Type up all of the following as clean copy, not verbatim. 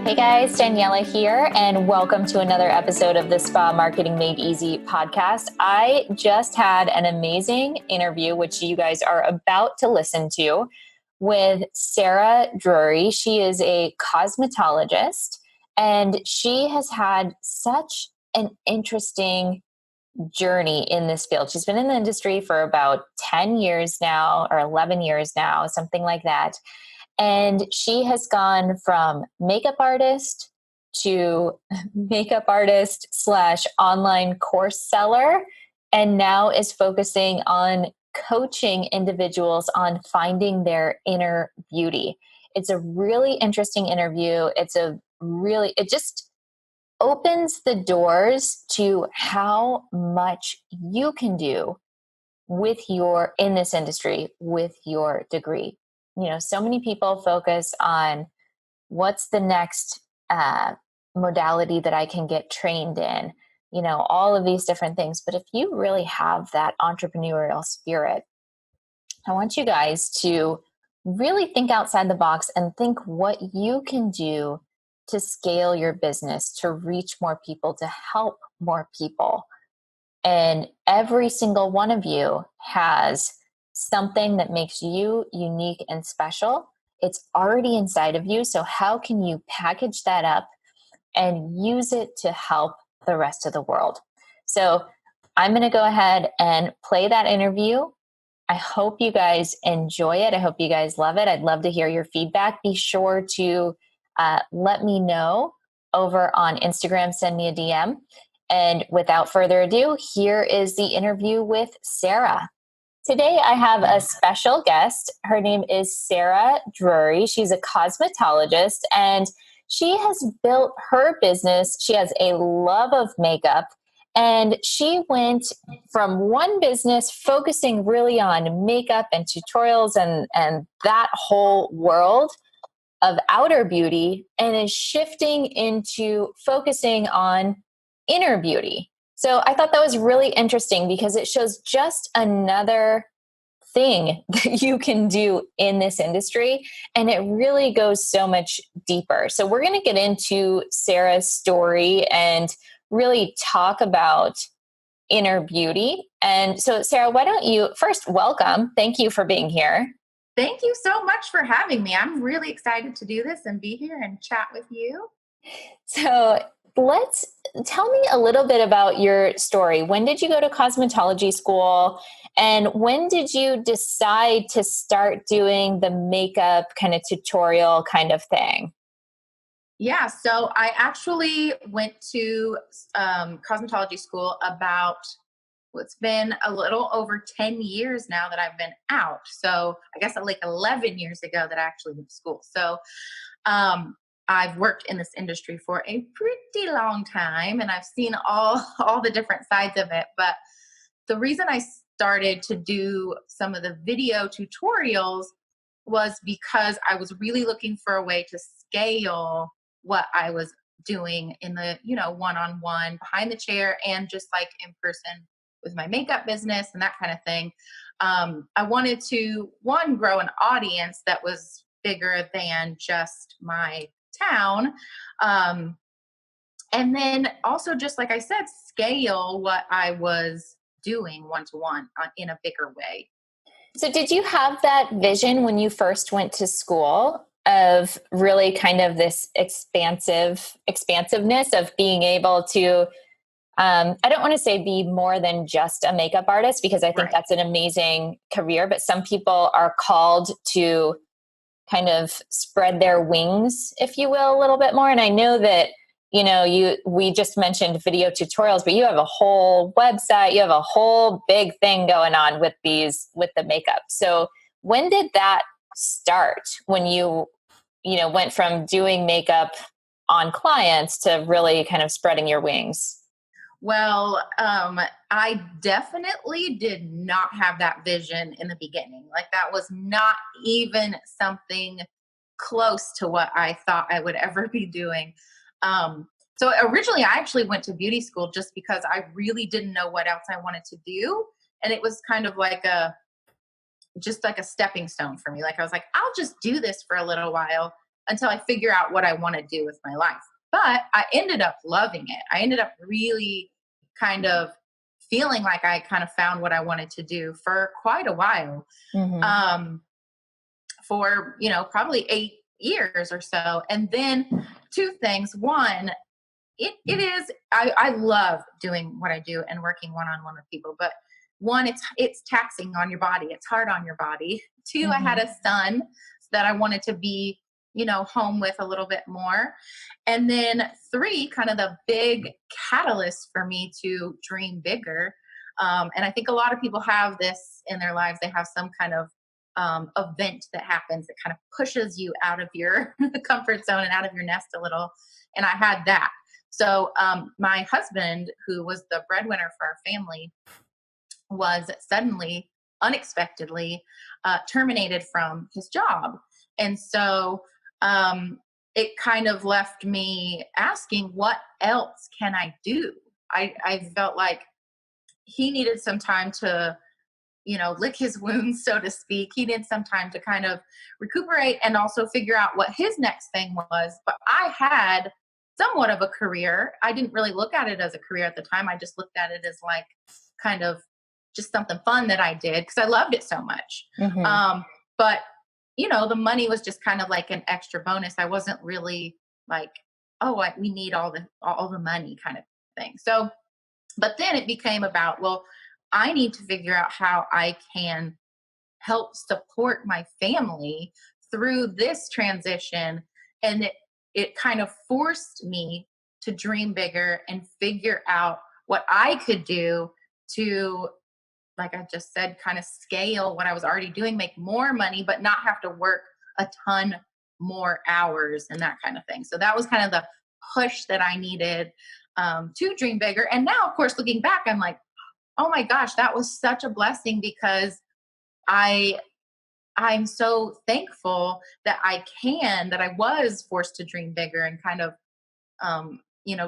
Hey guys, Daniela here, and welcome to another episode of the Spa Marketing Made Easy podcast. I just had an amazing interview, which you guys are about to listen to, with Sara Drury. She is a cosmetologist, and she has had such an interesting journey in this field. She's been in the industry for about 10 years now, or 11 years now, something like that. And she has gone from makeup artist to makeup artist / online course seller, and now is focusing on coaching individuals on finding their inner beauty. It's a really interesting interview. It just opens the doors to how much you can do in this industry with your degree. You know, so many people focus on what's the next modality that I can get trained in, all of these different things. But if you really have that entrepreneurial spirit, I want you guys to really think outside the box and think what you can do to scale your business, to reach more people, to help more people. And every single one of you has something that makes you unique and special. It's already inside of you. So how can you package that up and use it to help the rest of the world? So I'm going to go ahead and play that interview. I hope you guys enjoy it. I hope you guys love it. I'd love to hear your feedback. Be sure to let me know over on Instagram. Send me a DM. And without further ado, here is the interview with Sara. Today, I have a special guest. Her name is Sara Drury. She's a cosmetologist, and she has built her business. She has a love of makeup, and she went from one business focusing really on makeup and tutorials and that whole world of outer beauty, and is shifting into focusing on inner beauty. So I thought that was really interesting because it shows just another thing that you can do in this industry. And it really goes so much deeper. So we're going to get into Sara's story and really talk about inner beauty. And so, Sara, why don't you first welcome? Thank you for being here. Thank you so much for having me. I'm really excited to do this and be here and chat with you. So tell me a little bit about your story. When did you go to cosmetology school? And when did you decide to start doing the makeup kind of tutorial kind of thing? Yeah, so I actually went to cosmetology school it's been a little over 10 years now that I've been out. So I guess like 11 years ago that I actually went to school. So I've worked in this industry for a pretty long time, and I've seen all the different sides of it. But the reason I started to do some of the video tutorials was because I was really looking for a way to scale what I was doing in the, one-on-one behind the chair and just like in person with my makeup business and that kind of thing. I wanted to, grow an audience that was bigger than just my town. And then also, just like I said, scale what I was doing one-to-one in a bigger way. So did you have that vision when you first went to school of really kind of this expansiveness of being able to, I don't want to say be more than just a makeup artist, because I think that's an amazing career, but some people are called to kind of spread their wings, if you will, a little bit more. And I know that, we just mentioned video tutorials, but you have a whole website, you have a whole big thing going on with the makeup. So when did that start, when you went from doing makeup on clients to really kind of spreading your wings? Well, I definitely did not have that vision in the beginning. Like, that was not even something close to what I thought I would ever be doing. So originally I actually went to beauty school just because I really didn't know what else I wanted to do. And it was kind of like just like a stepping stone for me. Like, I was like, I'll just do this for a little while until I figure out what I want to do with my life. But I ended up loving it. I ended up really kind of feeling like I kind of found what I wanted to do for quite a while. Mm-hmm. For, probably 8 years or so. And then two things. One, it is, I love doing what I do and working one-on-one with people, but one, it's taxing on your body. It's hard on your body. Two, I had Mm-hmm. a son that I wanted to be, home with a little bit more. And then three, kind of the big catalyst for me to dream bigger. And I think a lot of people have this in their lives. They have some kind of event that happens that kind of pushes you out of your comfort zone and out of your nest a little. And I had that. So my husband, who was the breadwinner for our family, was suddenly, unexpectedly, terminated from his job. And so it kind of left me asking, what else can I do? I felt like he needed some time to, lick his wounds, so to speak. He needed some time to kind of recuperate and also figure out what his next thing was. But I had somewhat of a career. I didn't really look at it as a career at the time. I just looked at it as like kind of just something fun that I did because I loved it so much. Mm-hmm. But the money was just kind of like an extra bonus. I wasn't really like, oh, we need all the money kind of thing. So, but then it became about, well, I need to figure out how I can help support my family through this transition. And it kind of forced me to dream bigger and figure out what I could do to, like I just said, kind of scale what I was already doing, make more money, but not have to work a ton more hours and that kind of thing. So that was kind of the push that I needed to dream bigger. And now, of course, looking back, I'm like, oh my gosh, that was such a blessing because I'm so thankful that I was forced to dream bigger and kind of,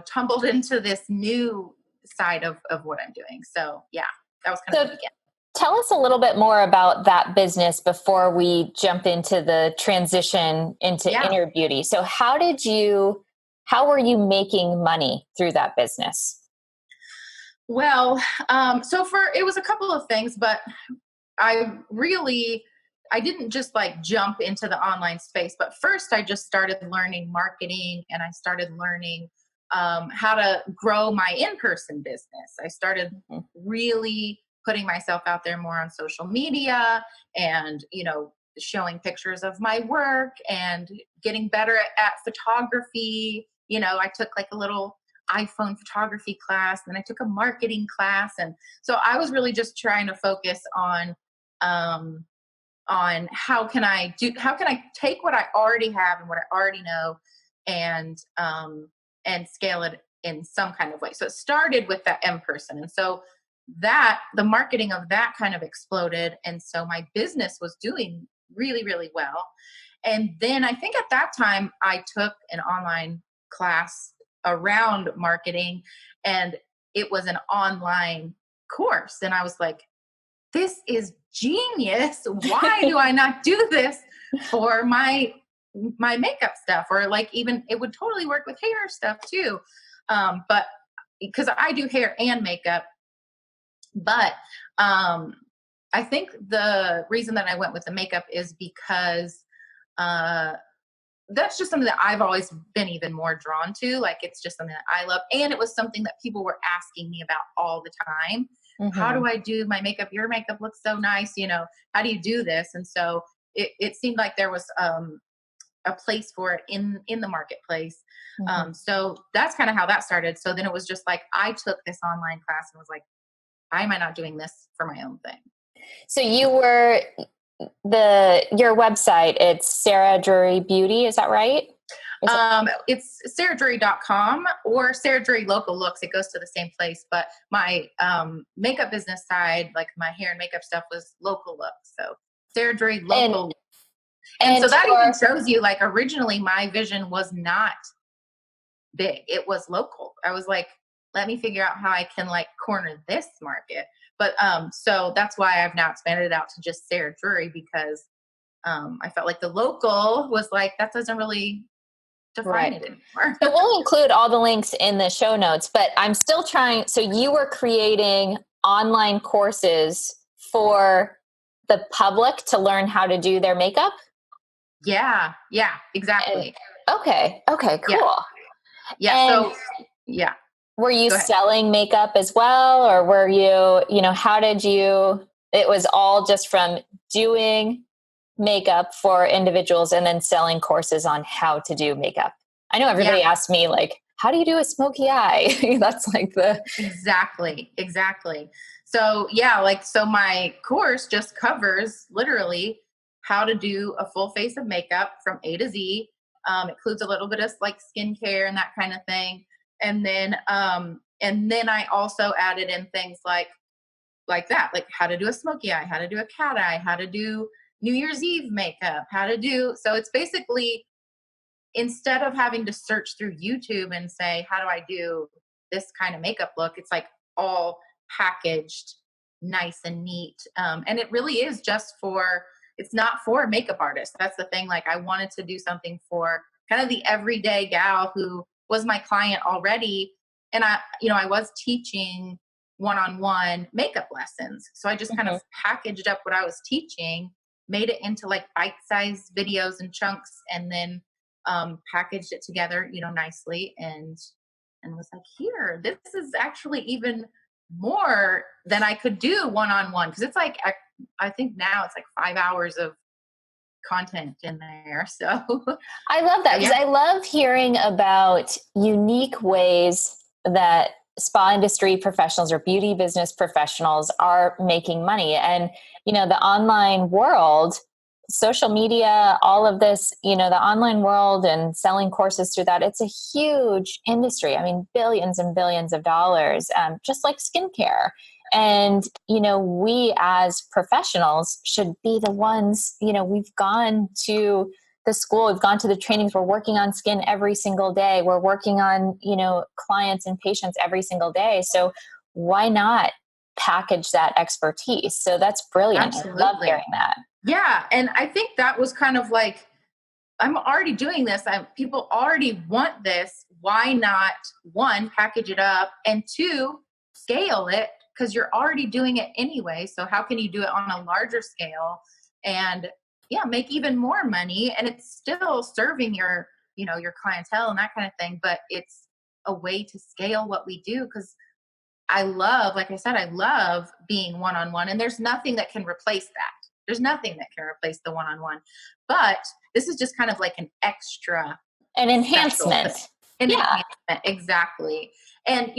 tumbled into this new side of what I'm doing. So yeah, that was kind of So the beginning. tell us a little bit more about that business before we jump into the transition into Yeah. inner beauty. So how were you making money through that business? Well, it was a couple of things, but I didn't just like jump into the online space, but first I just started learning marketing and I started learning how to grow my in-person business. I started Mhm. really putting myself out there more on social media and, showing pictures of my work and getting better at photography. I took like a little iPhone photography class, and then I took a marketing class. And so I was really just trying to focus um, on how can I take what I already have and what I already know and scale it in some kind of way. So it started with that in person. And so that the marketing of that kind of exploded. And so my business was doing really, really well. And then I think at that time I took an online class around marketing, and it was an online course. And I was like, this is genius. Why do I not do this for my makeup stuff? Or like, even it would totally work with hair stuff too. But because I do hair and makeup, but I think the reason that I went with the makeup is because uh, that's just something that I've always been even more drawn to. Like, it's just something that I love. And it was something that people were asking me about all the time. How Mm-hmm. do I do my makeup? Your makeup looks so nice. How do you do this? And so it seemed like there was a place for it in the marketplace. Mm-hmm. So that's kind of how that started. So then it was just like, I took this online class and was like, why am I not doing this for my own thing? So your website, it's Sara Drury Beauty, is that right? It's saradrury.com or Sara Drury Local Looks. It goes to the same place, but my makeup business side, like my hair and makeup stuff, was Local Looks. So Sara Drury Local. And so and that even your shows you, like, originally my vision was not big. It was local. I was like, let me figure out how I can like corner this market. But so that's why I've now expanded it out to just Sara Drury, because I felt like the local was like, that doesn't really define Right. it anymore. So we'll include all the links in the show notes, but I'm still trying. So you were creating online courses for the public to learn how to do their makeup? Yeah, And, exactly. okay. Okay, Yeah, cool. yeah. And So, yeah, were you go ahead. selling makeup as well? Or were how did it was all just from doing makeup for individuals and then selling courses on how to do makeup? I know Yeah, everybody asks me, like, how do you do a smoky eye? That's like exactly. So, yeah, so my course just covers literally how to do a full face of makeup from A to Z. Includes a little bit of like skincare and that kind of thing. And then I also added in things like that, like how to do a smoky eye, how to do a cat eye, how to do New Year's Eve makeup, how to do. So it's basically, instead of having to search through YouTube and say, how do I do this kind of makeup look? It's like all packaged nice and neat. And it really is just it's not for makeup artists. That's the thing. Like, I wanted to do something for kind of the everyday gal who was my client already. And I was teaching one-on-one makeup lessons. So I just kind of the packaged up what I was teaching, made it into like bite-sized videos and chunks, and then packaged it together, nicely, and was like, here, this is actually even more than I could do one-on-one, because it's like I think now it's like 5 hours of content in there. So I love that because yeah, I love hearing about unique ways that spa industry professionals or beauty business professionals are making money. And, the online world, social media, all of this, the online world and selling courses through that, it's a huge industry. I mean, billions and billions of dollars, just like skincare. And, we as professionals should be the ones, we've gone to the school, we've gone to the trainings, we're working on skin every single day. We're working on, clients and patients every single day. So why not package that expertise? So that's brilliant. I love hearing absolutely. that. Yeah, and I think that was kind of like, I'm already doing this. People already want this. Why not, one, package it up, and two, scale it, because you're already doing it anyway. So how can you do it on a larger scale and, yeah, make even more money? And it's still serving your clientele and that kind of thing, but it's a way to scale what we do, because like I said, I love being one-on-one, and there's nothing that can replace that. There's nothing that can replace the one-on-one. But this is just kind of like an extra An special enhancement. an Yeah. enhancement. Exactly. And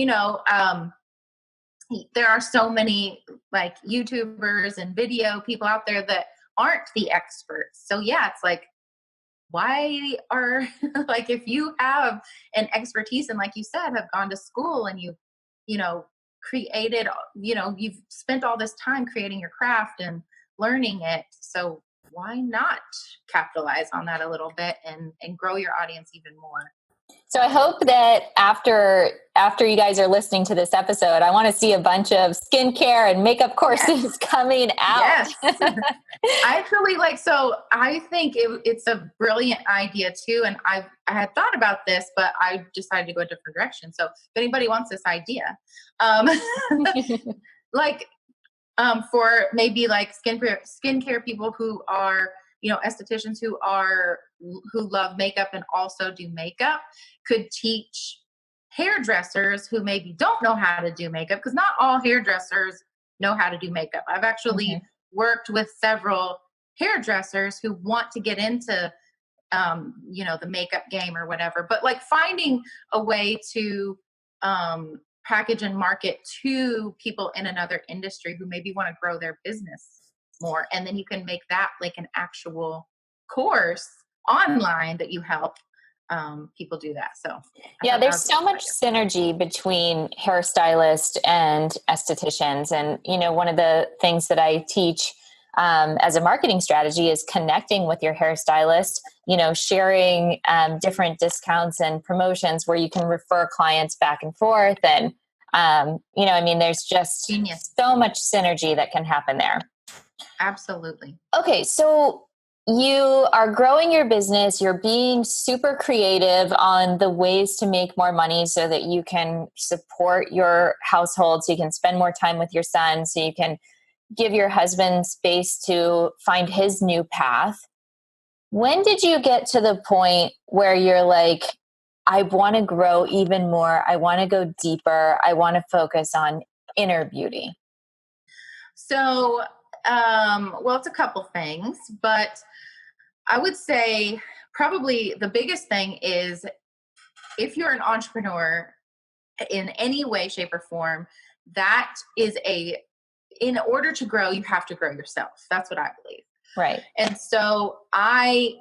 there are so many like YouTubers and video people out there that aren't the experts. So yeah, it's like, why are like, if you have an expertise and, like you said, have gone to school and you know created, you've spent all this time creating your craft and learning it, so why not capitalize on that a little bit and grow your audience even more? So I hope that after you guys are listening to this episode, I want to see a bunch of skincare and makeup Yes, courses coming out. yes. I actually so I think it's a brilliant idea too. And I had thought about this, but I decided to go a different direction. So if anybody wants this idea, um, like for maybe like skincare people who are, estheticians who love makeup and also do makeup, could teach hairdressers who maybe don't know how to do makeup, because not all hairdressers know how to do makeup. I've actually Mhm. worked with several hairdressers who want to get into the makeup game or whatever, but like finding a way to package and market to people in another industry who maybe want to grow their business more, and then you can make that like an actual course online that you help people do that. So I Yeah, thought that there's was a so cool much synergy between hairstylists and estheticians. And, one of the things that I teach as a marketing strategy is connecting with your hairstylist, sharing different discounts and promotions where you can refer clients back and forth. And, there's just genius. so much synergy that can happen there. Absolutely. Okay, so you are growing your business, you're being super creative on the ways to make more money so that you can support your household, so you can spend more time with your son, so you can give your husband space to find his new path. When did you get to the point where you're like, I want to grow even more, I want to go deeper, I want to focus on inner beauty? So, well, it's a couple things, but I would say probably the biggest thing is if you're an entrepreneur in any way, shape, or form, that is in order to grow, you have to grow yourself. That's what I believe. Right. And so I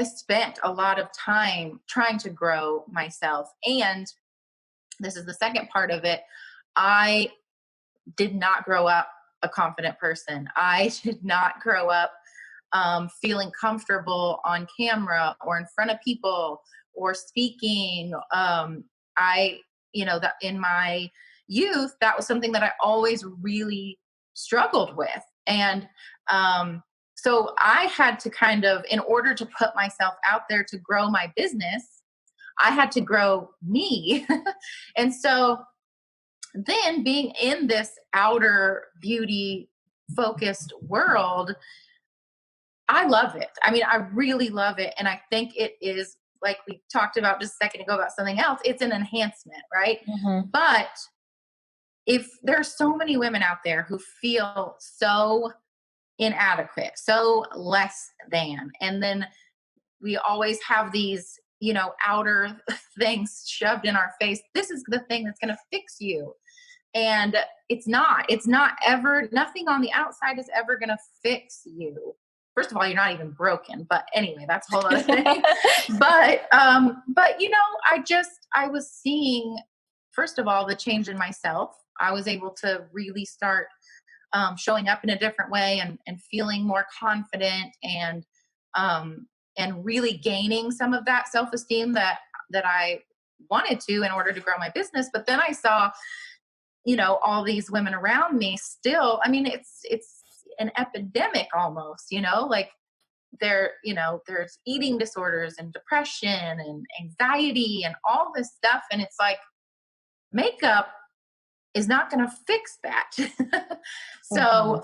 spent a lot of time trying to grow myself. And this is the second part of it. I did not grow up a confident person. I did not grow up feeling comfortable on camera or in front of people or speaking. That in my youth, that was something that I always really struggled with. And so I had to kind of, in order to put myself out there to grow my business, I had to grow me. And so then being in this outer beauty focused world, I love it. I mean, I really love it. And I think it is, like we talked about just a second ago about something else, it's an enhancement, right? Mm-hmm. But if there's so many women out there who feel so inadequate, so less than, and then we always have these, outer things shoved in our face. This is the thing that's going to fix you. And it's not ever, nothing on the outside is ever going to fix you. First of all, you're not even broken, but anyway, that's a whole other thing. But I was seeing, first of all, the change in myself. I was able to really start showing up in a different way and feeling more confident and really gaining some of that self-esteem that I wanted to in order to grow my business. But then I saw, all these women around me still, I mean, it's an epidemic almost, like there's eating disorders and depression and anxiety and all this stuff. And it's like, makeup is not going to fix that. So,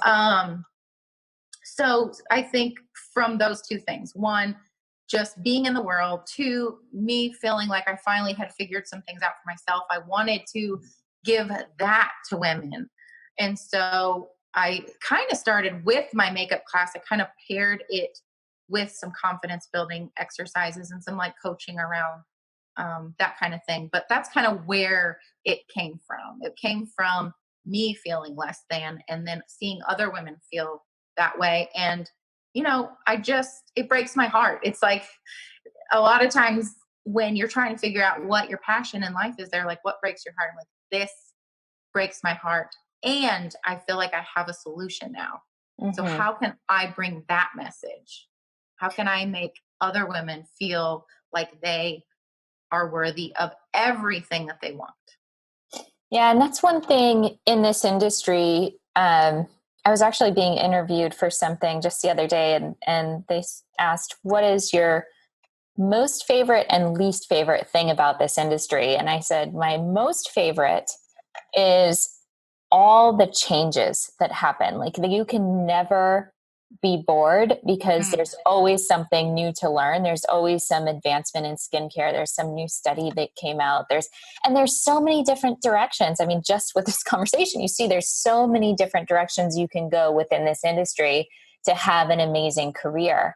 so I think from those two things, one, just being in the world, two, me feeling like I finally had figured some things out for myself. I wanted to give that to women. And so I kind of started with my makeup class. I kind of paired it with some confidence building exercises and some like coaching around that kind of thing. But that's kind of where it came from. It came from me feeling less than, and then seeing other women feel that way. And, it breaks my heart. It's like a lot of times when you're trying to figure out what your passion in life is, they're like, what breaks your heart? I'm like, this breaks my heart. And I feel like I have a solution now. Mm-hmm. So how can I bring that message? How can I make other women feel like they are worthy of everything that they want? Yeah. And that's one thing in this industry. I was actually being interviewed for something just the other day, and they asked, what is your most favorite and least favorite thing about this industry? And I said, my most favorite is all the changes that happen. Like, you can never be bored because there's always something new to learn. There's always some advancement in skincare. There's some new study that came out. There's so many different directions. I mean, just with this conversation, you see there's so many different directions you can go within this industry to have an amazing career.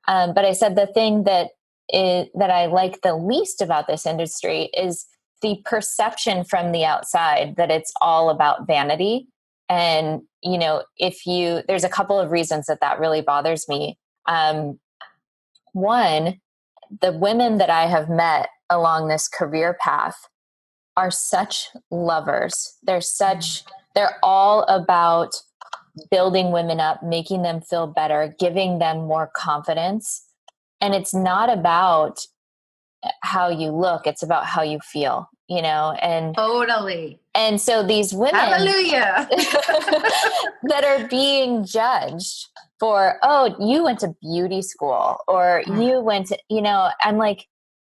But I said the thing that I like the least about this industry is the perception from the outside that it's all about vanity. And, there's a couple of reasons that really bothers me. One, the women that I have met along this career path are such lovers. They're all about building women up, making them feel better, giving them more confidence. And it's not about how you look, it's about how you feel, and totally. And so these women Hallelujah. that are being judged for, oh, you went to beauty school or you went to, I'm like,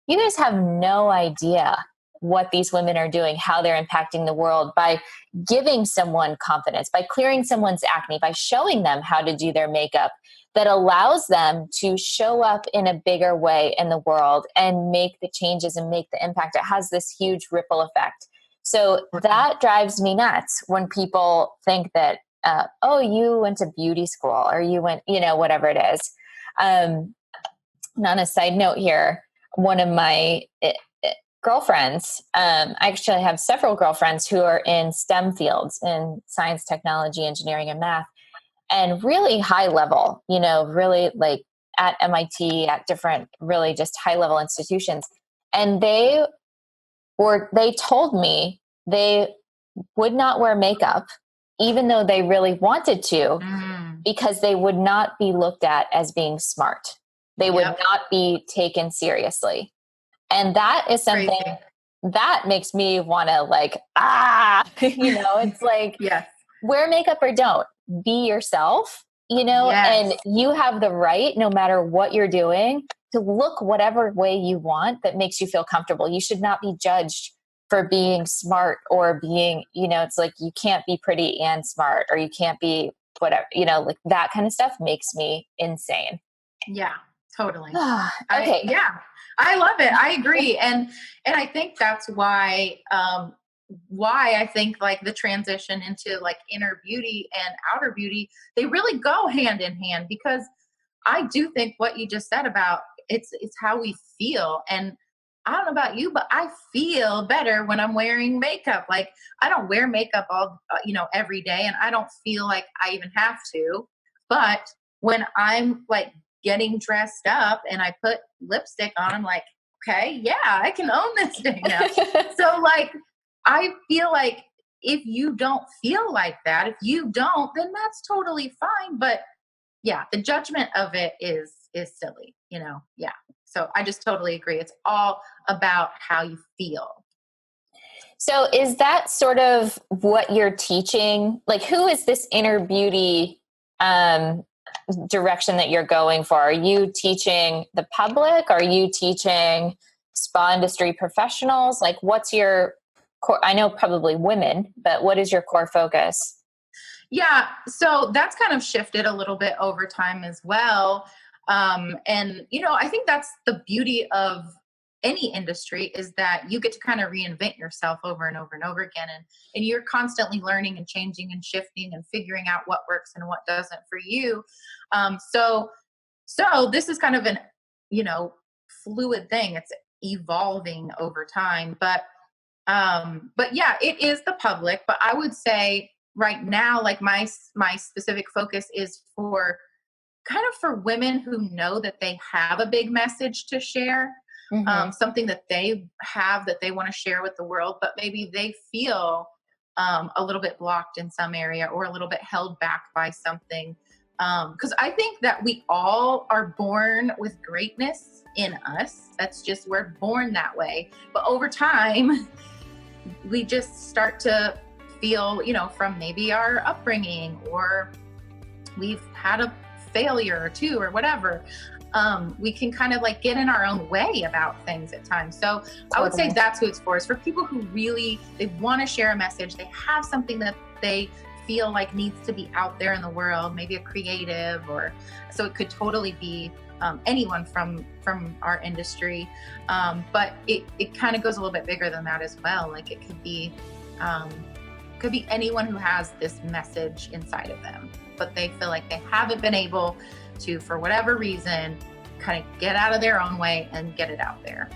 you guys have no idea what these women are doing, how they're impacting the world by giving someone confidence, by clearing someone's acne, by showing them how to do their makeup that allows them to show up in a bigger way in the world and make the changes and make the impact. It has this huge ripple effect. So that drives me nuts when people think that, oh, you went to beauty school or you went, whatever it is. And on a side note here, one of my girlfriends, I actually have several girlfriends who are in STEM fields in science, technology, engineering, and math, and really high level, really like at MIT, at different really just high level institutions. And they told me they would not wear makeup, even though they really wanted to, because they would not be looked at as being smart. They would not be taken seriously. And that is something Crazy. that makes me want to it's like, wear makeup or don't, be yourself, and you have the right, no matter what you're doing, to look whatever way you want that makes you feel comfortable. You should not be judged for being smart or being, it's like you can't be pretty and smart, or you can't be whatever, like that kind of stuff makes me insane. Yeah, totally. Okay. I love it. I agree. And I think that's why I think like the transition into like inner beauty and outer beauty, they really go hand in hand, because I do think what you just said about it's how we feel. And I don't know about you, but I feel better when I'm wearing makeup. Like I don't wear makeup all, every day, and I don't feel like I even have to. But when I'm like getting dressed up and I put lipstick on, I'm like, okay, yeah, I can own this day now. So like, I feel like if you don't feel like that, if you don't, then that's totally fine. But yeah, the judgment of it is silly, Yeah. So I just totally agree. It's all about how you feel. So is that sort of what you're teaching? Like, who is this inner beauty direction that you're going for? Are you teaching the public? Are you teaching spa industry professionals? Like, what's your core? I know probably women, but what is your core focus? Yeah, so that's kind of shifted a little bit over time as well. And, I think that's the beauty of any industry, is that you get to kind of reinvent yourself over and over and over again. And you're constantly learning and changing and shifting and figuring out what works and what doesn't for you. So this is kind of an, fluid thing. It's evolving over time, but yeah, it is the public. But I would say right now, like my specific focus is for women who know that they have a big message to share, something that they have that they want to share with the world, but maybe they feel a little bit blocked in some area or a little bit held back by something. Because I think that we all are born with greatness in us. That's just, we're born that way. But over time, we just start to feel, from maybe our upbringing, or we've had a failure or two or whatever. We can kind of like get in our own way about things at times. So I would say that's who it's for. Is for people who really, they want to share a message. They have something that they feel like needs to be out there in the world, maybe a creative, or so it could totally be anyone from our industry. But it kind of goes a little bit bigger than that as well. Like it could be anyone who has this message inside of them, but they feel like they haven't been able to, for whatever reason, kind of get out of their own way and get it out there.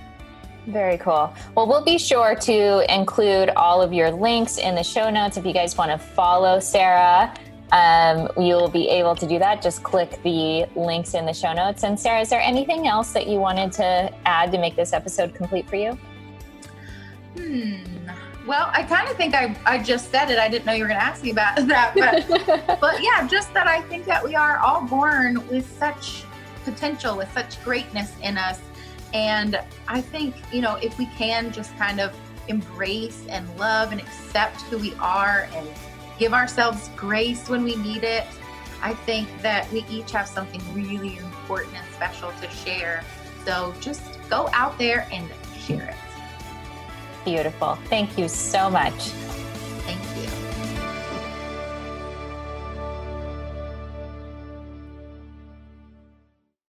Very cool. Well, we'll be sure to include all of your links in the show notes. If you guys want to follow Sara, you'll be able to do that. Just click the links in the show notes. And Sara, is there anything else that you wanted to add to make this episode complete for you? Well, I kind of think I just said it. I didn't know you were going to ask me about that. But yeah, just that I think that we are all born with such potential, with such greatness in us. And I think, if we can just kind of embrace and love and accept who we are and give ourselves grace when we need it, I think that we each have something really important and special to share. So just go out there and share it. Beautiful. Thank you so much.